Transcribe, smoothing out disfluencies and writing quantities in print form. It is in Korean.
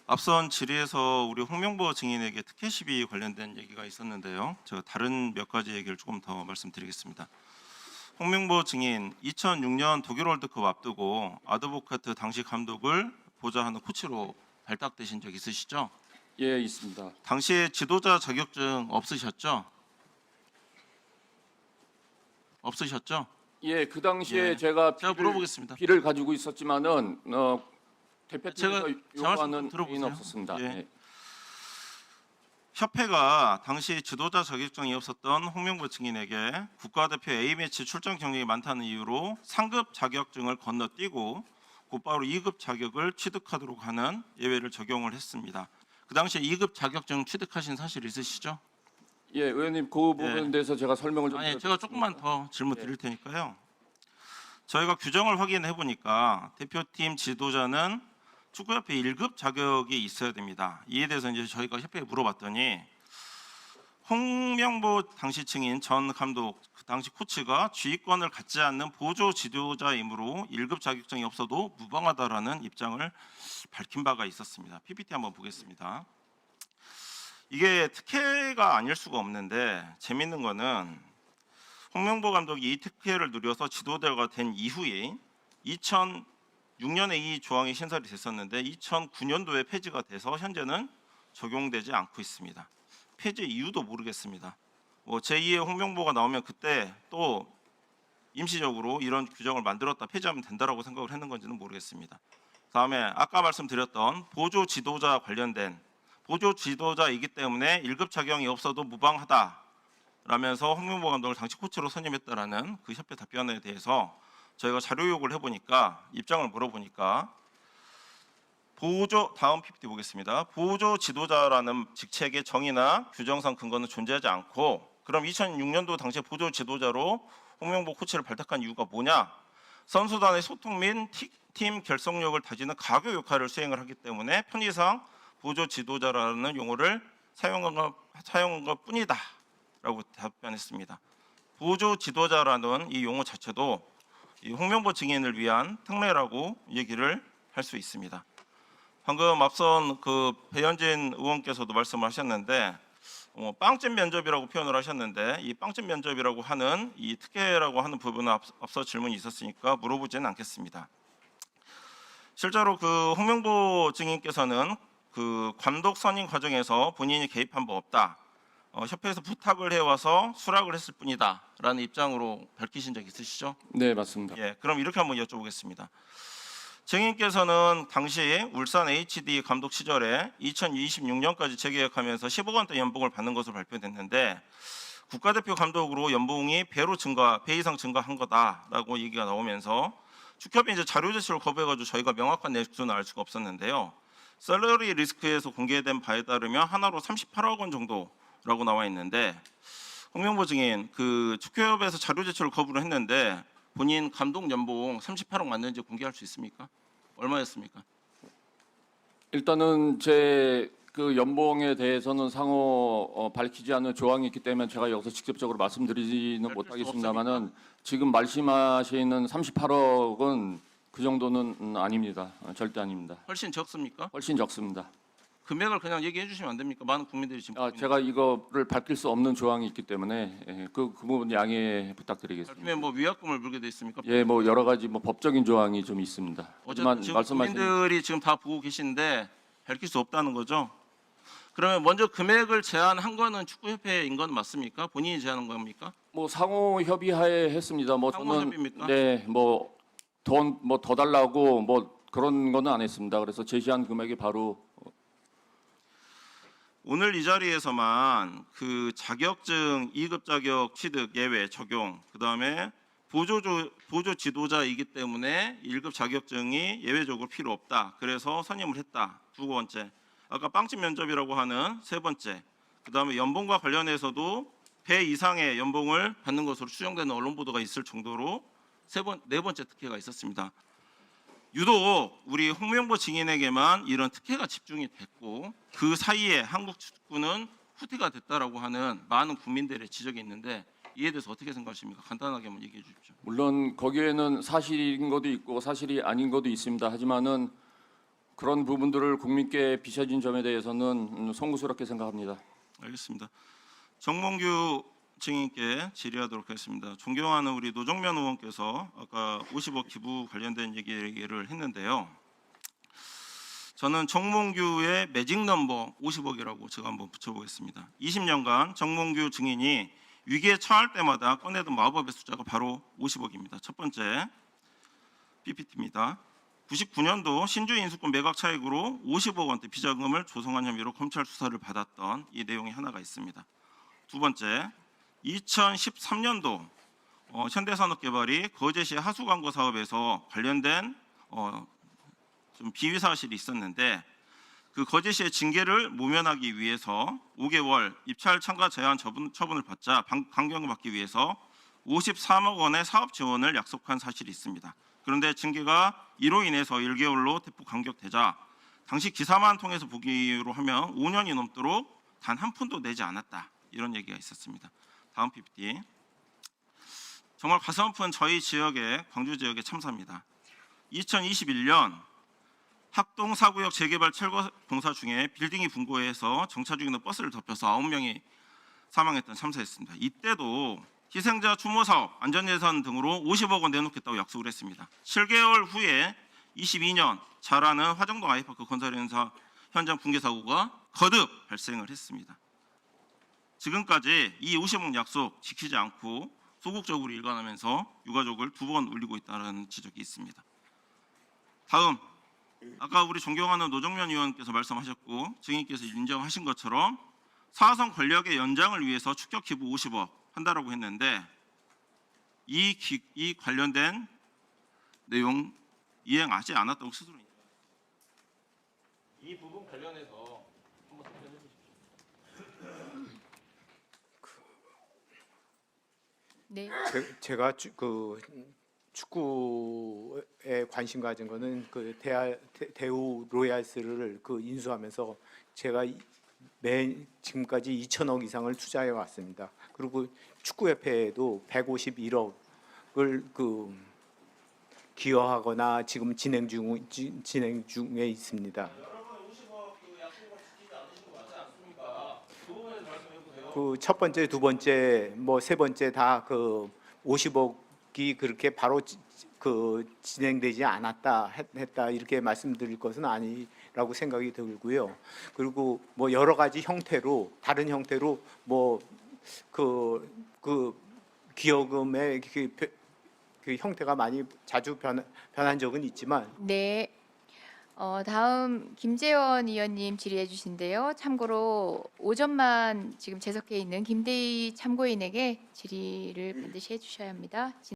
앞선 질의에서 우리 홍명보 증인에게 특혜 시비 관련된 얘기가 있었는데요. 제가 다른 몇 가지 얘기를 조금 더 말씀드리겠습니다. 홍명보 증인 2006년 독일 월드컵 앞두고 아드보카트 당시 감독을 보좌하는 코치로 발탁되신 적 있으시죠? 예, 있습니다. 당시에 지도자 자격증 없으셨죠? 없으셨죠? 예, 그 당시에 예. 제가 물어보겠습니다. 비를 가지고 있었지만은 대표팀에서 제 말씀 요구하는 들어보세요. 회의는 없었습니다. 예. 예. 협회가 당시 지도자 자격증이 없었던 홍명보 증인에게 국가대표 A매치 출전 경력이 많다는 이유로 상급 자격증을 건너뛰고 곧바로 2급 자격을 취득하도록 하는 예외를 적용을 했습니다. 그 당시에 2급 자격증 취득하신 사실 있으시죠? 예, 의원님 그 부분에 대해서 제가 설명을 좀 아니, 제가 조금만 더 질문 드릴 테니까요. 저희가 규정을 확인해 보니까 대표팀 지도자는 축구협회 1급 자격이 있어야 됩니다. 이에 대해서 이제 저희가 협회에 물어봤더니 홍명보 당시 증인 전 감독 그 당시 코치가 지휘권을 갖지 않는 보조 지도자이므로 1급 자격증이 없어도 무방하다라는 입장을 밝힌 바가 있었습니다. PPT 한번 보겠습니다. 이게 특혜가 아닐 수가 없는데 재밌는 거는 홍명보 감독이 이 특혜를 누려서 지도자가 된 이후에 2006년에 이 조항이 신설이 됐었는데 2009년도에 폐지가 돼서 현재는 적용되지 않고 있습니다. 폐지 이유도 모르겠습니다. 제2의 홍명보가 나오면 그때 또 임시적으로 이런 규정을 만들었다 폐지하면 된다라고 생각을 했는 건지는 모르겠습니다. 다음에 아까 말씀드렸던 보조 지도자 관련된 보조 지도자이기 때문에 1급 자격이 없어도 무방하다 라면서 홍명보 감독을 당시 코치로 선임했다라는 그 협회 답변에 대해서 저희가 자료 요구를 해보니까 입장을 물어보니까 다음 PPT 보겠습니다. 보조 지도자라는 직책의 정의나 규정상 근거는 존재하지 않고 그럼 2006년도 당시에 보조 지도자로 홍명보 코치를 발탁한 이유가 뭐냐? 선수단의 소통 및 팀 결속력을 다지는 가교 역할을 수행을 하기 때문에 편의상 보조 지도자라는 용어를 사용한 것 뿐이다 라고 답변했습니다. 보조 지도자라는 이 용어 자체도 이 홍명보 증인을 위한 특례라고 얘기를 할 수 있습니다. 방금 앞선 그 배현진 의원께서도 말씀을 하셨는데 빵점 면접이라고 표현을 하셨는데 이 빵점 면접이라고 하는 이 특혜라고 하는 부분은 앞서 질문이 있었으니까 물어보지는 않겠습니다. 실제로 그 홍명보 증인께서는 그 감독 선임 과정에서 본인이 개입한 바 없다. 협회에서 부탁을 해와서 수락을 했을 뿐이다라는 입장으로 밝히신 적 있으시죠? 네, 맞습니다. 예, 그럼 이렇게 한번 여쭤보겠습니다. 증인께서는 당시 울산 HD 감독 시절에 2026년까지 재계약하면서 10억 원대 연봉을 받는 것으로 발표됐는데 국가대표 감독으로 연봉이 배 이상 증가한 거다라고 얘기가 나오면서 축협이 이제 자료 제출을 거부해가지고 저희가 명확한 액수는 알 수가 없었는데요. 셀러리 리스크에서 공개된 바에 따르면 하나로 38억 원 정도라고 나와 있는데 홍명보 증인 그 축협에서 자료 제출을 거부를 했는데 본인 감독 연봉 38억 맞는지 공개할 수 있습니까? 얼마였습니까? 일단은 제 그 연봉에 대해서는 상호 밝히지 않는 조항이 있기 때문에 제가 여기서 직접적으로 말씀드리지는 못하겠습니다만은 지금 말씀하시는 38억은 그 정도는 아닙니다. 절대 아닙니다. 훨씬 적습니까? 훨씬 적습니다. 금액을 그냥 얘기해 주시면 안 됩니까? 많은 국민들이 지금 제가 이거를 밝힐 수 없는 조항이 있기 때문에 그 부분 양해 부탁드리겠습니다. 밝히면 뭐 위약금을 물게 돼 있습니까? 예, 뭐 여러 가지 뭐 법적인 조항이 좀 있습니다. 어쨌든 지금 국민들이 지금 다 보고 계신데 밝힐 수 없다는 거죠. 그러면 먼저 금액을 제한한 거는 축구협회인 건 맞습니까? 본인이 제한한 겁니까? 뭐 상호 협의하에 했습니다. 뭐 상호 저는 협의입니까? 네, 뭐 돈 뭐 더 달라고 뭐 그런 거는 안 했습니다. 그래서 제시한 금액이 바로 오늘 이 자리에서만 그 자격증 2급 자격 취득 예외 적용 그다음에 보조 지도자이기 때문에 1급 자격증이 예외적으로 필요 없다. 그래서 선임을 했다. 두 번째. 아까 빵집 면접이라고 하는 세 번째. 그다음에 연봉과 관련해서도 배 이상의 연봉을 받는 것으로 추정되는 언론 보도가 있을 정도로 네 번째 특혜가 있었습니다. 유독 우리 홍명보 증인에게만 이런 특혜가 집중이 됐고 그 사이에 한국 축구는 후퇴가 됐다라고 하는 많은 국민들의 지적이 있는데 이에 대해서 어떻게 생각하십니까? 간단하게 한번 얘기해 주십시오. 물론 거기에는 사실인 것도 있고 사실이 아닌 것도 있습니다. 하지만은 그런 부분들을 국민께 비춰진 점에 대해서는 송구스럽게 생각합니다. 알겠습니다. 정몽규 증인께 질의하도록 하겠습니다. 존경하는 우리 노정면 의원께서 아까 50억 기부 관련된 얘기를 했는데요. 저는 정몽규의 매직 넘버 50억이라고 제가 한번 붙여보겠습니다. 20년간 정몽규 증인이 위기에 처할 때마다 꺼내던 마법의 숫자가 바로 50억입니다. 첫 번째 PPT입니다. 99년도 신주 인수권 매각 차익으로 50억 원대 비자금을 조성한 혐의로 검찰 수사를 받았던 이 내용이 하나가 있습니다. 두 번째, 2013년도 현대산업개발이 거제시 하수광고 사업에서 관련된 좀 비위 사실이 있었는데 그 거제시의 징계를 모면하기 위해서 5개월 입찰 참가 제한 처분을 받자 강경을 받기 위해서 53억 원의 사업 지원을 약속한 사실이 있습니다. 그런데 징계가 이로 인해서 1개월로 대폭 감격되자 당시 기사만 통해서 보기로 하면 5년이 넘도록 단 한 푼도 내지 않았다. 이런 얘기가 있었습니다. 다음 PPT. 정말 가슴 아픈 저희 지역의 광주 지역의 참사입니다. 2021년 학동 사구역 재개발 철거 공사 중에 빌딩이 분고해서 정차 중인 버스를 덮여서 9명이 사망했던 참사였습니다. 이때도 희생자 추모 사업, 안전 예산 등으로 50억 원 내놓겠다고 약속을 했습니다. 7개월 후에 22년 자라는 화정동 아이파크 건설 현장 붕괴 사고가 거듭 발생을 했습니다. 지금까지 이 50억 약속 지키지 않고 소극적으로 일관하면서 유가족을 2번 울리고 있다는 지적이 있습니다. 다음, 아까 우리 존경하는 노정면 의원께서 말씀하셨고 증인께서 인정하신 것처럼 사선 권력의 연장을 위해서 축적 기부 50억 한다라고 했는데 이 관련된 내용 이행하지 않았다고 스스로 인정합니다. 이 부분 관련해서 한번 답변해 주십시오. 네. 제가 그 축구에 관심 가진 거는 그 대우 로얄스를 그 인수하면서 제가 지금까지 2천억 이상을 투자해 왔습니다. 그리고 축구협회에도 151억을 그 기여하거나 지금 진행 중에 있습니다. 그 첫 번째, 두 번째, 뭐 세 번째 다 그 50억이 그렇게 바로 그 진행되지 않았다 했다 이렇게 말씀드릴 것은 아니라고 생각이 들고요. 그리고 뭐 여러 가지 형태로 다른 형태로 뭐 그 기여금의 그 형태가 많이 자주 변한 적은 있지만 네. 다음 김재원 의원님 질의해 주신데요. 참고로 5점만 지금 재석해 있는 김대희 참고인에게 질의를 반드시 해 주셔야 합니다.